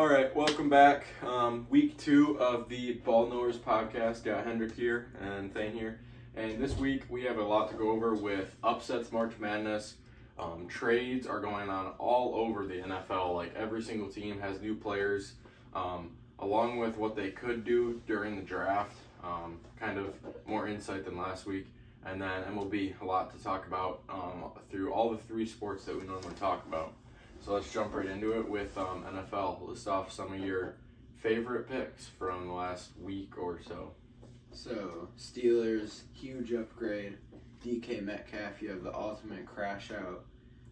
All right, welcome back. Week 2 of the Ball Knowers podcast. Got Hendrick here and Thane here. And this week we have a lot to go over with upsets, March Madness. Trades are going on all over the NFL. Like every single team has new players, along with what they could do during the draft. Kind of more insight than last week. And then MLB, a lot to talk about through all the 3 sports that we normally talk about. So let's jump right into it with NFL. List off some of your favorite picks from the last week or so. So, Steelers, huge upgrade. DK Metcalf, you have the ultimate crash-out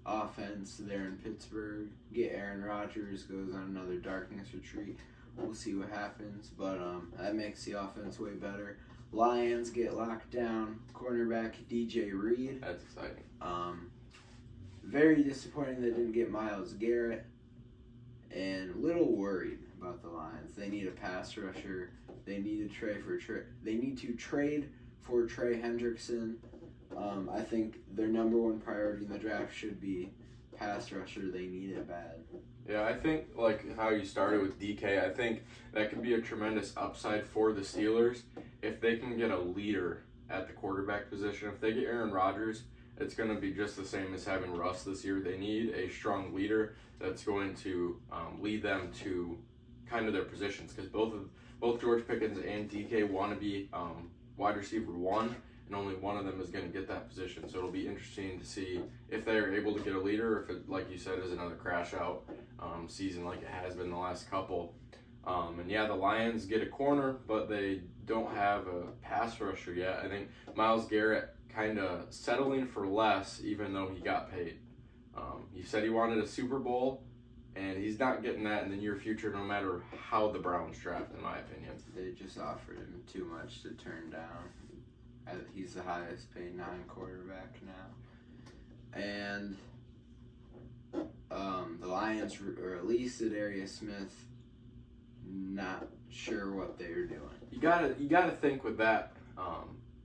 offense there in Pittsburgh. Get Aaron Rodgers, goes on another darkness retreat. We'll see what happens, but that makes the offense way better. Lions get locked down. Cornerback DJ Reed. That's exciting. Very disappointing they didn't get Myles Garrett, and a little worried about the Lions. They need a pass rusher. They need to trade for Trey Hendrickson. I think their number one priority in the draft should be pass rusher. They need it bad. Yeah, I think like how you started with DK, I think that could be a tremendous upside for the Steelers if they can get a leader at the quarterback position. If they get Aaron Rodgers, it's going to be just the same as having Russ this year. They need a strong leader that's going to lead them to kind of their positions, because both George Pickens and DK want to be wide receiver 1, and only one of them is going to get that position. So it'll be interesting to see if they are able to get a leader, or if it, like you said, is another crash out season like it has been the last couple. And yeah, the Lions get a corner, but they don't have a pass rusher yet. I think Myles Garrett kind of settling for less, even though he got paid. He said he wanted a Super Bowl, and he's not getting that in the near future, no matter how the Browns draft, in my opinion. They just offered him too much to turn down. He's the highest paid non-quarterback now. And the Lions released Darius Smith. Not sure what they're doing. You gotta think with that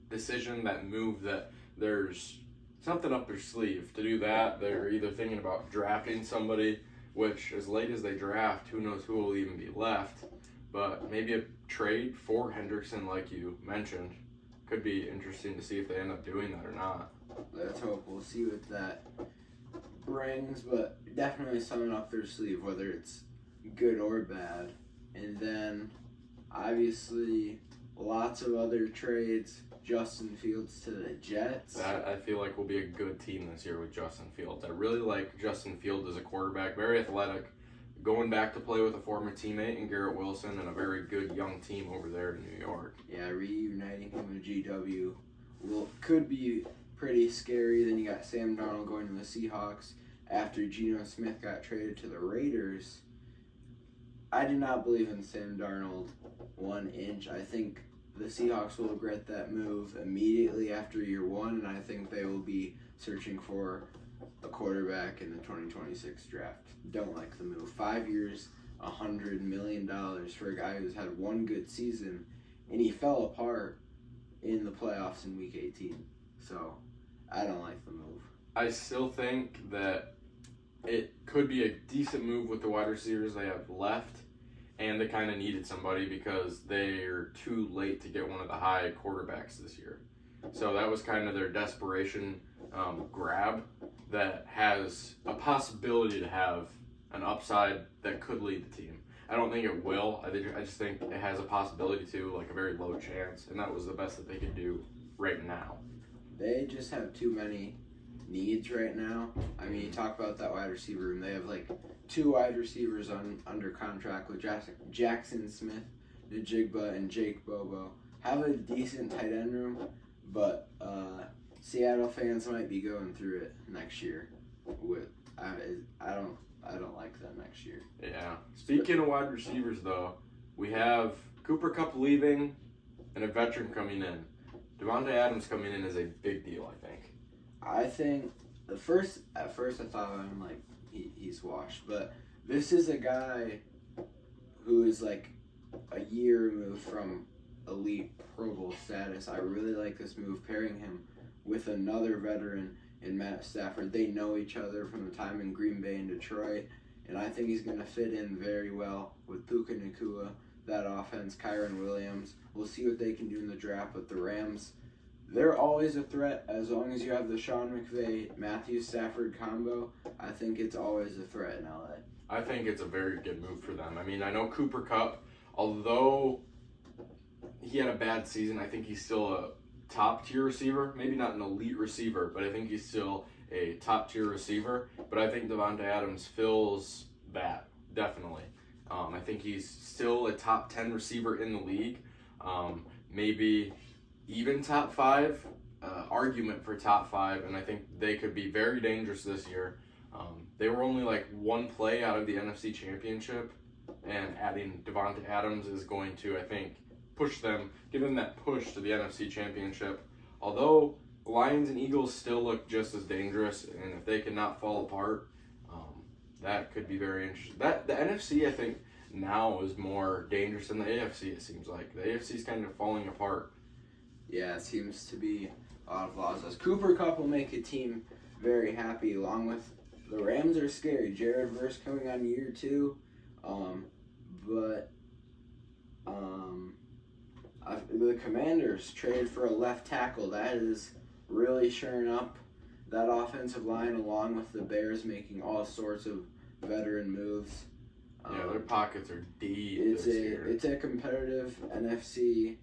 decision, that move, that there's something up their sleeve to do that. They're either thinking about drafting somebody, which as late as they draft, who knows who will even be left, but maybe a trade for Hendrickson, like you mentioned, could be interesting to see if they end up doing that or not. Let's hope. We'll see what that brings, but definitely something up their sleeve, whether it's good or bad. And then, obviously, lots of other trades. Justin Fields to the Jets. That, I feel like, will be a good team this year with Justin Fields. I really like Justin Fields as a quarterback. Very athletic. Going back to play with a former teammate in Garrett Wilson and a very good young team over there in New York. Yeah, reuniting him with GW could be pretty scary. Then you got Sam Darnold going to the Seahawks after Geno Smith got traded to the Raiders. I do not believe in Sam Darnold 1 inch. I think the Seahawks will regret that move immediately after year 1, and I think they will be searching for a quarterback in the 2026 draft. Don't like the move. 5 years, $100 million for a guy who's had 1 good season, and he fell apart in the playoffs in Week 18. So, I don't like the move. I still think that it could be a decent move with the wide receivers they have left, and they kind of needed somebody because they're too late to get one of the high quarterbacks this year. So that was kind of their desperation grab that has a possibility to have an upside that could lead the team. I don't think it will. I just think it has a possibility to, like a very low chance, and that was the best that they could do right now. They just have too many needs right now. I mean, you talk about that wide receiver room. They have like 2 wide receivers under contract with Jackson Smith, Najigba, and Jake Bobo. Have a decent tight end room, but Seattle fans might be going through it next year. I don't like them next year. Yeah. Speaking of wide receivers, though, we have Cooper Kupp leaving and a veteran coming in. Devontae Adams coming in is a big deal, I think. I think at first I thought I'm like he's washed, but this is a guy who is like a year removed from elite Pro Bowl status. I really like this move, pairing him with another veteran in Matt Stafford. They know each other from the time in Green Bay and Detroit, and I think he's going to fit in very well with Puka Nacua, that offense, Kyron Williams. We'll see what they can do in the draft, but the Rams, they're always a threat as long as you have the Sean McVay, Matthew Stafford combo. I think it's always a threat in LA. I think it's a very good move for them. I mean, I know Cooper Kupp, although he had a bad season, I think he's still a top-tier receiver. Maybe not an elite receiver, but I think he's still a top-tier receiver. But I think Davante Adams fills that, definitely. I think he's still a top 10 receiver in the league. Maybe even top 5, argument for top 5, and I think they could be very dangerous this year. They were only like one play out of the NFC Championship, and adding Davante Adams is going to, I think, give them that push to the NFC Championship. Although Lions and Eagles still look just as dangerous, and if they cannot fall apart, that could be very interesting. The NFC, I think, now is more dangerous than the AFC, it seems like. The AFC is kind of falling apart. Yeah, it seems to be a lot of losses. Cooper Kupp will make a team very happy, along with the Rams are scary. Jared Verse coming on year 2. The Commanders traded for a left tackle. That is really shoring up that offensive line, along with the Bears making all sorts of veteran moves. Yeah, their pockets are deep this year. It's a competitive NFC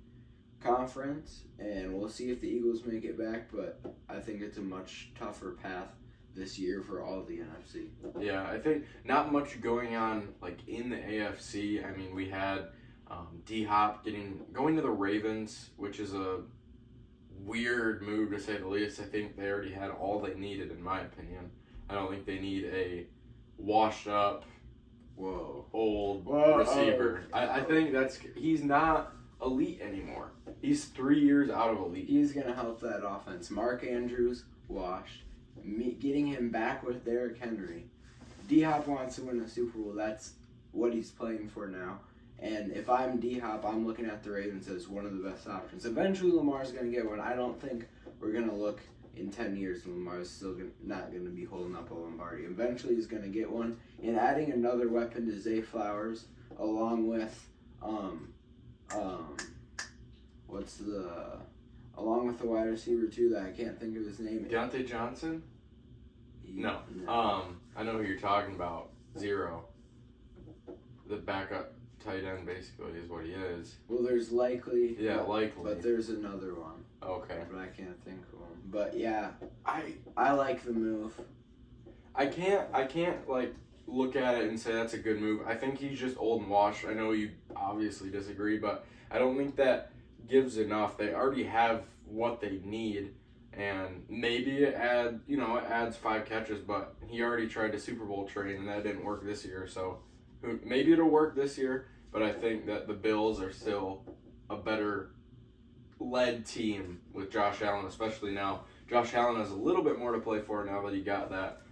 conference, and we'll see if the Eagles make it back, but I think it's a much tougher path this year for all of the NFC. Yeah, I think not much going on like in the AFC. I mean, we had D-Hop going to the Ravens, which is a weird move to say the least. I think they already had all they needed, in my opinion. I don't think they need a washed up, old receiver. I think he's not elite anymore. He's 3 years out of elite. He's going to help that offense. Mark Andrews, washed. Getting him back with Derrick Henry. D-Hop wants to win a Super Bowl. That's what he's playing for now. And if I'm D-Hop, I'm looking at the Ravens as one of the best options. Eventually, Lamar's going to get one. I don't think we're going to look in 10 years and Lamar's still not going to be holding up a Lombardi. Eventually, he's going to get one. And adding another weapon to Zay Flowers, along with along with the wide receiver too that I can't think of his name. Deontay Johnson? No. I know who you're talking about. Zero. The backup tight end basically is what he is. Well, there's likely. Yeah, likely. But there's another one. Okay. But I can't think of him. But yeah, I like the move. I can't like look at it and say that's a good move. I think he's just old and washed. I know you obviously disagree, but I don't think that gives enough. They already have what they need, and maybe it adds 5 catches, but he already tried to Super Bowl train and that didn't work this year, so maybe it'll work this year, but I think that the Bills are still a better led team with Josh Allen, especially now. Josh Allen has a little bit more to play for now that he got that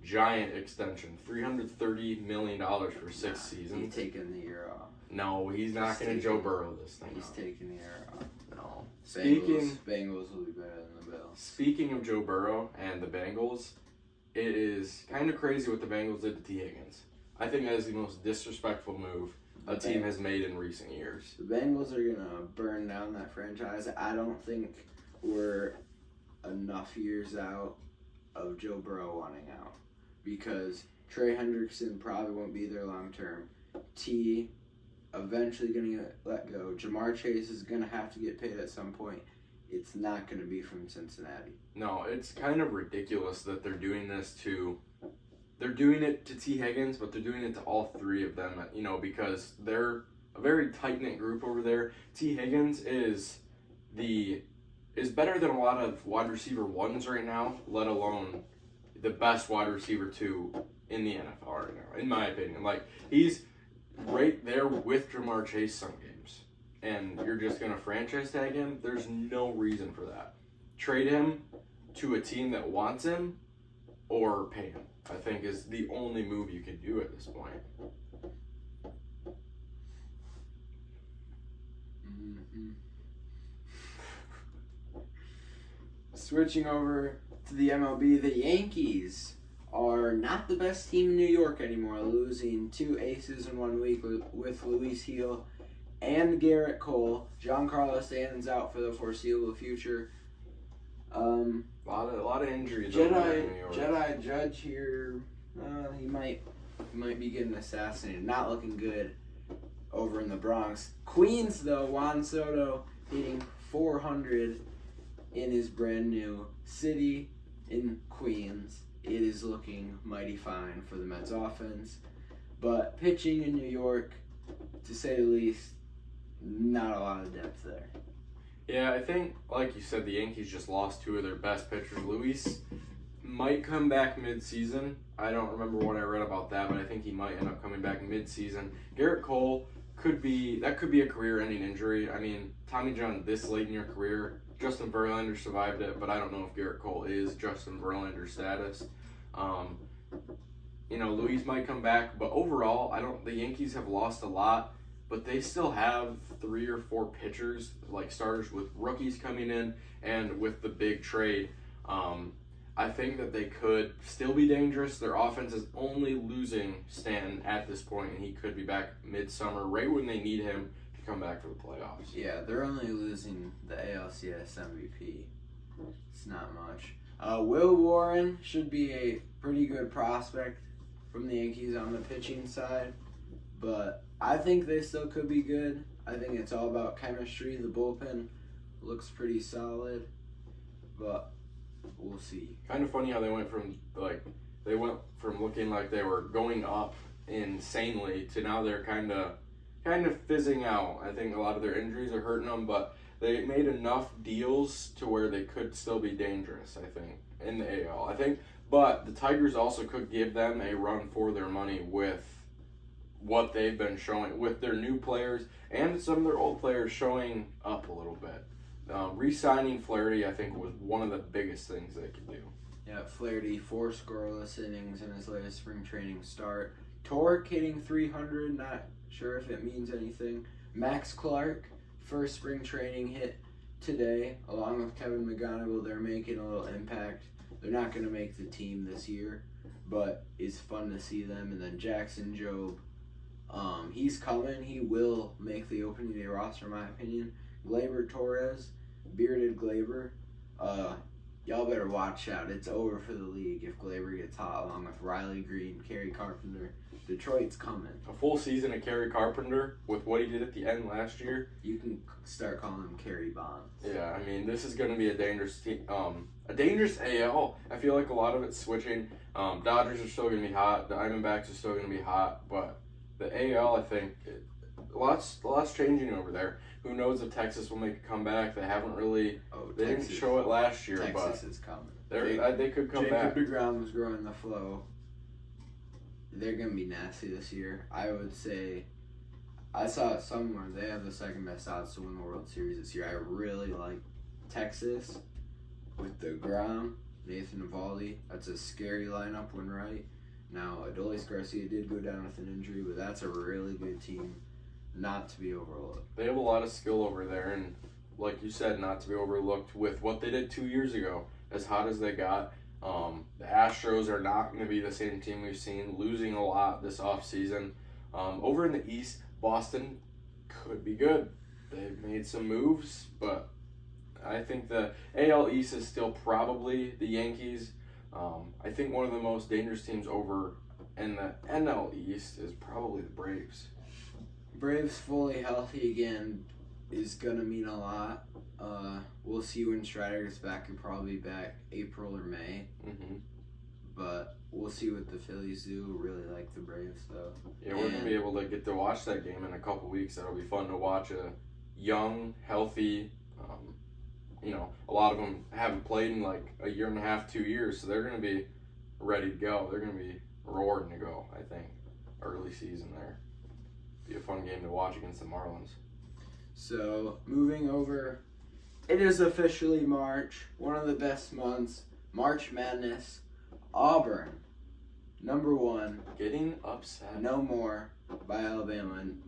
giant extension, $330 million for 6 seasons. He's taking the year off. No, he's not going to Joe Burrow this thing. He's taking the year off. No. Bengals will be better than the Bills. Speaking of Joe Burrow and the Bengals, it is kind of crazy what the Bengals did to T. Higgins. I think that is the most disrespectful move a team has made in recent years. The Bengals are going to burn down that franchise. I don't think we're enough years out of Joe Burrow wanting out, because Trey Hendrickson probably won't be there long term. T eventually going to get let go. Jamar Chase is going to have to get paid at some point. It's not going to be from Cincinnati. No, it's kind of ridiculous that they're doing this they're doing it to T. Higgins, but they're doing it to all 3 of them, because they're a very tight-knit group over there. T. Higgins is better than a lot of wide receiver 1s right now, let alone the best wide receiver 2 in the NFL right now, in my opinion. Like, he's right there with Jamar Chase some games, and you're just going to franchise tag him? There's no reason for that. Trade him to a team that wants him or pay him, I think, is the only move you can do at this point. Mm-hmm. Switching over to the MLB, the Yankees are not the best team in New York anymore, losing 2 aces in 1 week with Luis Heel and Garrett Cole. Giancarlo Stanton's out for the foreseeable future. A lot of injuries over there in New York. Jedi Judge here, he might be getting assassinated. Not looking good over in the Bronx. Queens, though, Juan Soto hitting 400 in his brand new city in Queens. It is looking mighty fine for the Mets offense. But pitching in New York, to say the least, not a lot of depth there. Yeah, I think, like you said, the Yankees just lost 2 of their best pitchers. Luis might come back mid-season. I don't remember what I read about that, but I think he might end up coming back mid-season. Garrett Cole could be a career-ending injury. I mean, Tommy John this late in your career, Justin Verlander survived it, but I don't know if Garrett Cole is Justin Verlander status. Luis might come back, but overall, the Yankees have lost a lot, but they still have 3 or 4 pitchers, like starters with rookies coming in, and with the big trade, I think that they could still be dangerous. Their offense is only losing Stanton at this point, and he could be back midsummer, right when they need him to come back for the playoffs. Yeah, they're only losing the ALCS MVP. It's not much. Will Warren should be a pretty good prospect from the Yankees on the pitching side, but I think they still could be good. I think it's all about chemistry. The bullpen looks pretty solid, but we'll see. Kind of funny how they went from looking like they were going up insanely to now they're kind of fizzing out. I think a lot of their injuries are hurting them, but they made enough deals to where they could still be dangerous, I think, in the AL. I think, but the Tigers also could give them a run for their money with what they've been showing with their new players and some of their old players showing up a little bit. Re-signing Flaherty, I think, was one of the biggest things they could do. Yeah, Flaherty, 4 scoreless innings in his latest spring training start. Torque hitting 300, not sure if it means anything. Max Clark, first spring training hit today, along with Kevin McGonigal. They're making a little impact. They're not going to make the team this year, but it's fun to see them. And then Jackson Jobe, he's coming. He will make the opening day roster, in my opinion. Gleyber Torres, bearded Gleyber. Y'all better watch out. It's over for the league if Gleyber gets hot, along with Riley Green, Kerry Carpenter. Detroit's coming. A full season of Kerry Carpenter with what he did at the end last year. You can start calling him Kerry Bonds. Yeah, I mean, this is going to be a dangerous team. A dangerous AL. I feel like a lot of it's switching. Dodgers are still going to be hot. The Diamondbacks are still going to be hot. But the AL, I think, lots changing over there. Who knows if Texas will make a comeback? They haven't really. They didn't show it last year, Texas but is coming. They could come back. Jacob deGrom growing the flow. They're going to be nasty this year. I would say, I saw it somewhere, they have the second best odds to win the World Series this year. I really like Texas with deGrom, Nathan Eovaldi. That's a scary lineup when right. Now, Adolis Garcia did go down with an injury, but that's a really good team not to be overlooked. They have a lot of skill over there, and like you said, not to be overlooked with what they did 2 years ago, as hot as they got. The Astros are not going to be the same team we've seen, losing a lot this offseason. Over in the East, Boston could be good. They've made some moves, but I think the AL East is still probably the Yankees. I think one of the most dangerous teams over in the NL East is probably the Braves. Braves fully healthy again is going to mean a lot. We'll see when Strider gets back. He'll probably be back April or May. Mm-hmm. But we'll see what the Phillies do. Really like the Braves, though. Yeah, we're going to be able to get to watch that game in a couple weeks. That'll be fun to watch a young, healthy, a lot of them haven't played in like a year and a half, 2 years, so they're going to be ready to go. They're going to be roaring to go, I think, early season there. Be a fun game to watch against the Marlins. So, moving over, it is officially March, one of the best months, March Madness. Auburn, number 1. Getting upset. No more by Alabama. And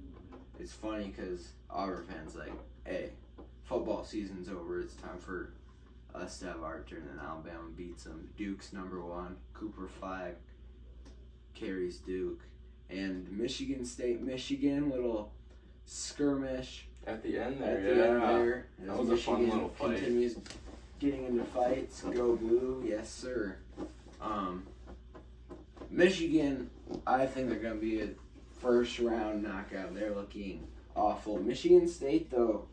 it's funny because Auburn fans like, hey, football season's over. It's time for Stev Archer, and then Alabama beats them. Duke's number 1. Cooper Flag carries Duke. And Michigan State, Michigan, little skirmish At the end at there, the end there. That was a fun little fight. Continues getting into fights. Go Blue, yes sir. Michigan, I think they're going to be a first round knockout. They're looking awful. Michigan State, though,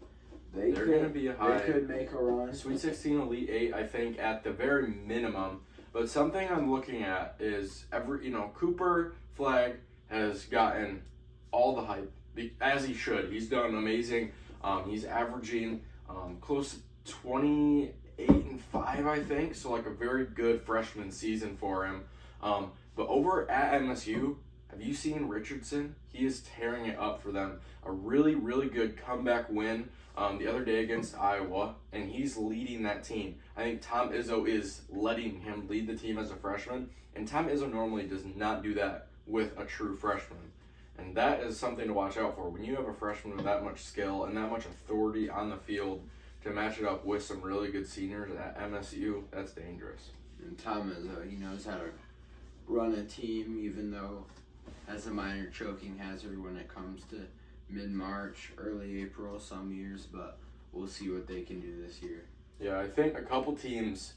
They're going to be a high. They could make a run. Sweet 16, Elite 8, I think, at the very minimum. But something I'm looking at is Cooper Flag has gotten all the hype, as he should. He's done amazing. He's averaging close to 28-5, I think. So, like, a very good freshman season for him. But over at MSU, have you seen Richardson? He is tearing it up for them. A really, really good comeback win the other day against Iowa, and he's leading that team. I think Tom Izzo is letting him lead the team as a freshman, and Tom Izzo normally does not do that with a true freshman. And that is something to watch out for. When you have a freshman with that much skill and that much authority on the field to match it up with some really good seniors at MSU, that's dangerous. And Tom Izzo, he knows how to run a team, even though has a minor choking hazard when it comes to mid-March, early April some years, but we'll see what they can do this year. Yeah, I think a couple teams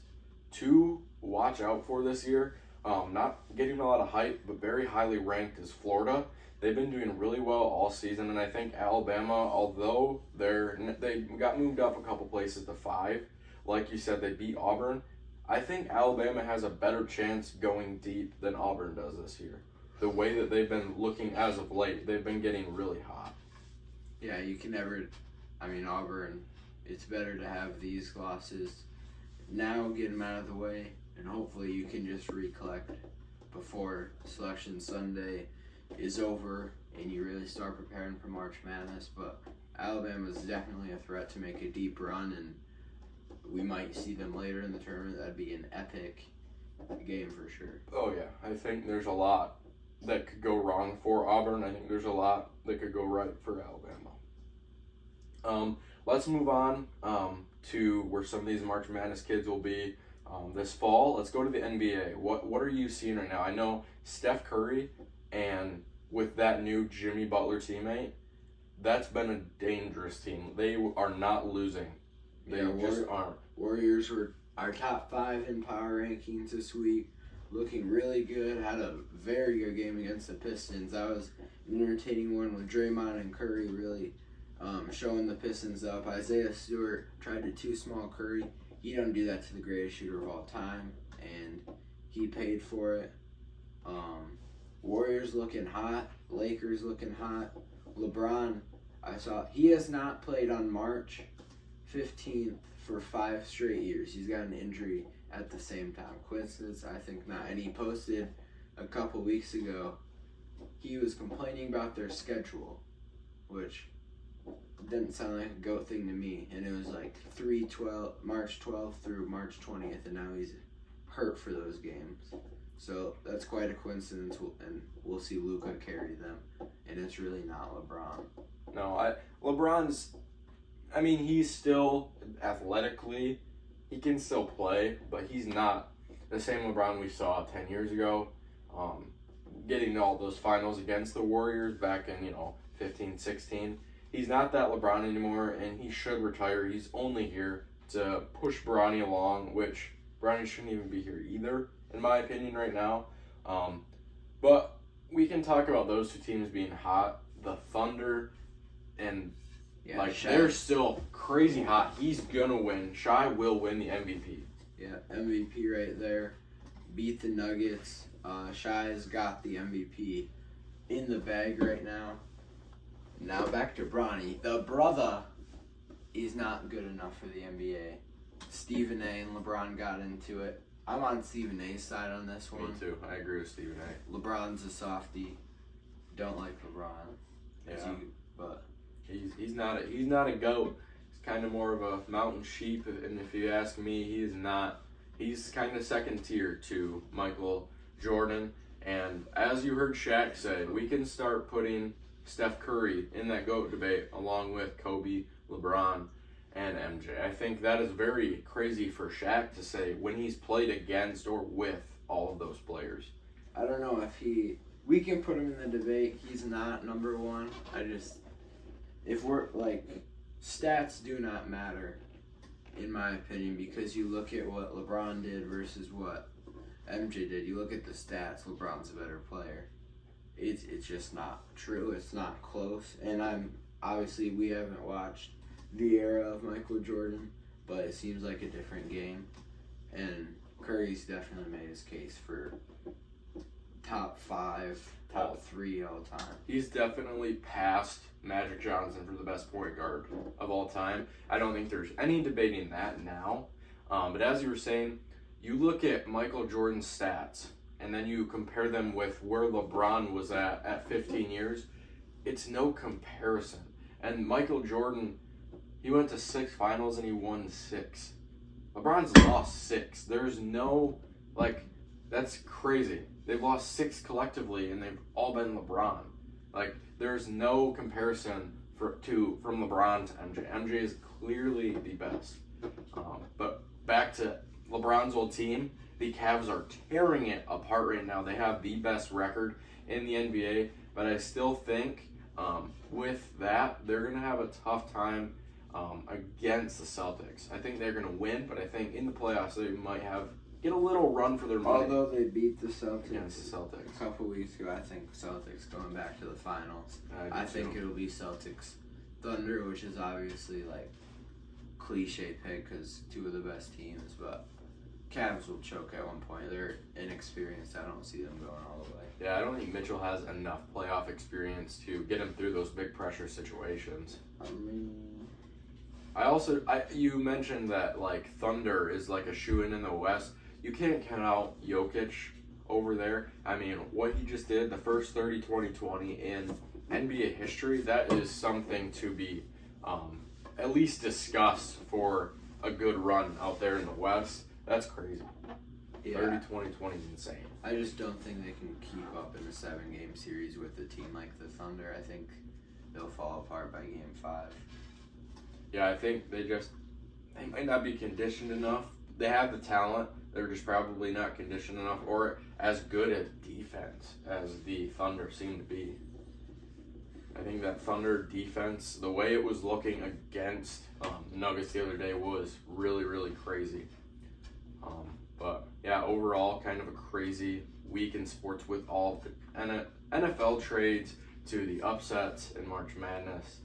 to watch out for this year, not getting a lot of hype, but very highly ranked, is Florida. They've been doing really well all season, and I think Alabama, although they got moved up a couple places to 5, like you said, they beat Auburn. I think Alabama has a better chance going deep than Auburn does this year. The way that they've been looking as of late, they've been getting really hot. Yeah, you can never, Auburn, it's better to have these losses now, get them out of the way, and hopefully you can just recollect before Selection Sunday is over and you really start preparing for March Madness. But Alabama is definitely a threat to make a deep run, and we might see them later in the tournament. That'd be an epic game for sure. Oh, yeah. I think there's a lot that could go wrong for Auburn. I think there's a lot that could go right for Alabama. Let's move on to where some of these March Madness kids will be this fall. Let's go to the NBA. What are you seeing right now? I know Steph Curry, and with that new Jimmy Butler teammate, that's been a dangerous team. They are not losing. They just aren't. Warriors were our top 5 in power rankings this week. Looking really good. Had a very good game against the Pistons. That was an entertaining one with Draymond and Curry really showing the Pistons up. Isaiah Stewart tried to two-small Curry. He don't do that to the greatest shooter of all time, and he paid for it. Warriors looking hot. Lakers looking hot. LeBron, I saw, he has not played on March 15th for 5 straight years. He's got an injury at the same time. Coincidence? I think not. And he posted a couple weeks ago, he was complaining about their schedule, which didn't sound like a GOAT thing to me. And it was like March 12th through March 20th, and now he's hurt for those games. So that's quite a coincidence, and we'll see Luka carry them. And it's really not LeBron. No, LeBron's, he's still athletically, he can still play, but he's not the same LeBron we saw 10 years ago. Getting all those finals against the Warriors back in, 15, 16. He's not that LeBron anymore, and he should retire. He's only here to push Bronny along, which Bronny shouldn't even be here either, in my opinion, right now. But we can talk about those two teams being hot. The Thunder, and they're still crazy hot. He's gonna win. Shai will win the MVP. Yeah, MVP right there. Beat the Nuggets. Shai's got the MVP in the bag right now. Now back to Bronny. The brother is not good enough for the NBA. Stephen A. and LeBron got into it. I'm on Stephen A.'s side on this one. Me too. I agree with Stephen A. LeBron's a softie. Don't like LeBron. Yeah. But he's not a GOAT. He's kind of more of a mountain sheep, and if you ask me, he is not. He's kind of second tier to Michael Jordan. And as you heard Shaq say, we can start putting Steph Curry in that GOAT debate along with Kobe, LeBron, and MJ. I think that is very crazy for Shaq to say when he's played against or with all of those players. I don't know if we can put him in the debate. He's not number one. If we're like, stats do not matter, in my opinion, because you look at what LeBron did versus what MJ did. You look at the stats, LeBron's a better player. It's just not true. It's not close. And obviously we haven't watched the era of Michael Jordan, but it seems like a different game. And Curry's definitely made his case for top 5, top 3 all time. He's definitely passed Magic Johnson for the best point guard of all time. I don't think there's any debating that now. But as you were saying, you look at Michael Jordan's stats, and then you compare them with where LeBron was at 15 years. It's no comparison. And Michael Jordan, he went to 6 finals and he won 6. LeBron's lost 6. There's no, that's crazy. They've lost 6 collectively and they've all been LeBron. There's no comparison from LeBron to MJ. MJ is clearly the best. But back to LeBron's old team, the Cavs are tearing it apart right now. They have the best record in the NBA, but I still think with that, they're going to have a tough time against the Celtics. I think they're going to win, but I think in the playoffs they might get a little run for their money. Although they beat the Celtics, a couple weeks ago, I think Celtics going back to the finals. I think it'll be Celtics Thunder, which is obviously cliche pick because 2 of the best teams, but Cavs will choke at one point. They're inexperienced. I don't see them going all the way. Yeah, I don't think Mitchell has enough playoff experience to get him through those big pressure situations. You mentioned that Thunder is a shoe-in the West. You can't count out Jokic over there. I mean, what he just did, the first 30-20-20 in NBA history, that is something to be at least discussed for a good run out there in the West. That's crazy. Yeah. 30-20-20 is insane. I just don't think they can keep up in a 7-game series with a team like the Thunder. I think they'll fall apart by Game 5. Yeah, I think they might not be conditioned enough. They have the talent. They're just probably not conditioned enough or as good at defense as the Thunder seem to be. I think that Thunder defense, the way it was looking against the Nuggets the other day was really, really crazy. But yeah, overall, kind of a crazy week in sports with all the NFL trades to the upsets in March Madness.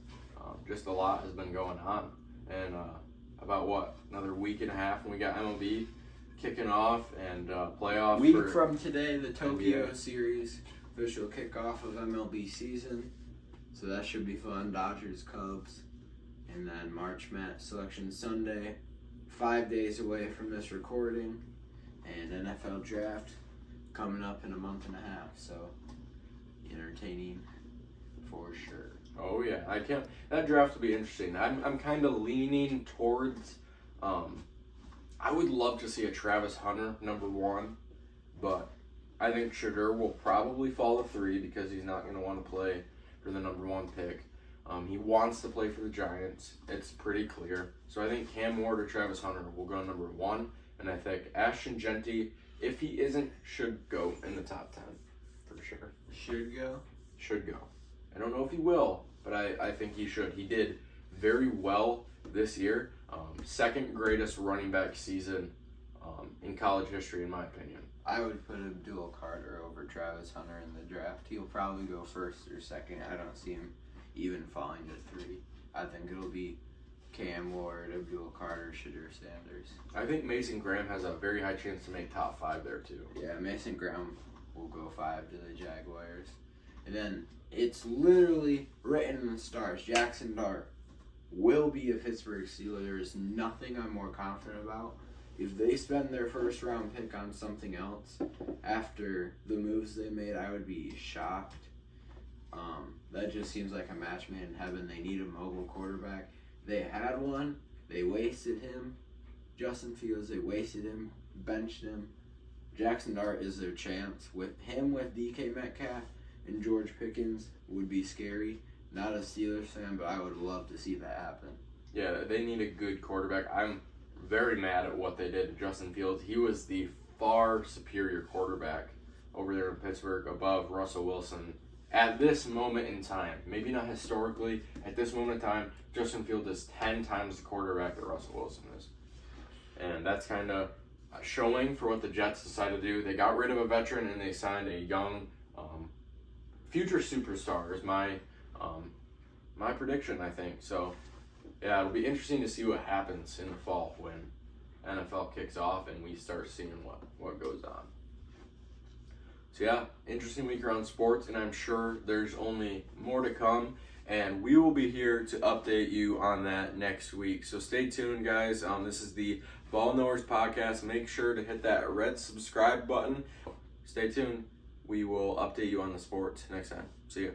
Just a lot has been going on. And about another week and a half when we got MLB kicking off and playoffs. Week from today, the Tokyo series, official kickoff of MLB season. So that should be fun. Dodgers, Cubs. And then March Madness Selection Sunday, 5 days away from this recording. And NFL draft coming up in a month and a half. So entertaining for sure. Oh yeah, that draft will be interesting. I'm kind of leaning towards. I would love to see a Travis Hunter number 1, but I think Sugar will probably fall to 3 because he's not going to want to play for the number 1 pick. He wants to play for the Giants. It's pretty clear. So I think Cam Ward or Travis Hunter will go number 1, and I think Ashton Genty, if he isn't, should go in the top 10 for sure. Should go. I don't know if he will, but I think he should. He did very well this year. Second greatest running back season in college history, in my opinion. I would put Abdul Carter over Travis Hunter in the draft. He'll probably go first or second. I don't see him even falling to 3. I think it'll be Cam Ward, Abdul Carter, Shadur Sanders. I think Mason Graham has a very high chance to make top 5 there, too. Yeah, Mason Graham will go 5 to the Jaguars. And then it's literally written in the stars. Jackson Dart will be a Pittsburgh Steeler. There is nothing I'm more confident about. If they spend their first round pick on something else after the moves they made, I would be shocked. That just seems like a match made in heaven. They need a mobile quarterback. They had one. They wasted him. Justin Fields, they wasted him, benched him. Jackson Dart is their chance. With DK Metcalf and George Pickens would be scary. Not a Steelers fan, but I would love to see that happen. Yeah, they need a good quarterback. I'm very mad at what they did to Justin Fields. He was the far superior quarterback over there in Pittsburgh above Russell Wilson. At this moment in time, maybe not historically, at this moment in time, Justin Fields is 10 times the quarterback that Russell Wilson is. And that's kind of showing for what the Jets decided to do. They got rid of a veteran and they signed a young future superstar is my prediction, I think. So, yeah, it'll be interesting to see what happens in the fall when NFL kicks off and we start seeing what goes on. So, yeah, interesting week around sports, and I'm sure there's only more to come, and we will be here to update you on that next week. So stay tuned, guys. This is the Ball Knowers Podcast. Make sure to hit that red subscribe button. Stay tuned. We will update you on the sports next time. See you.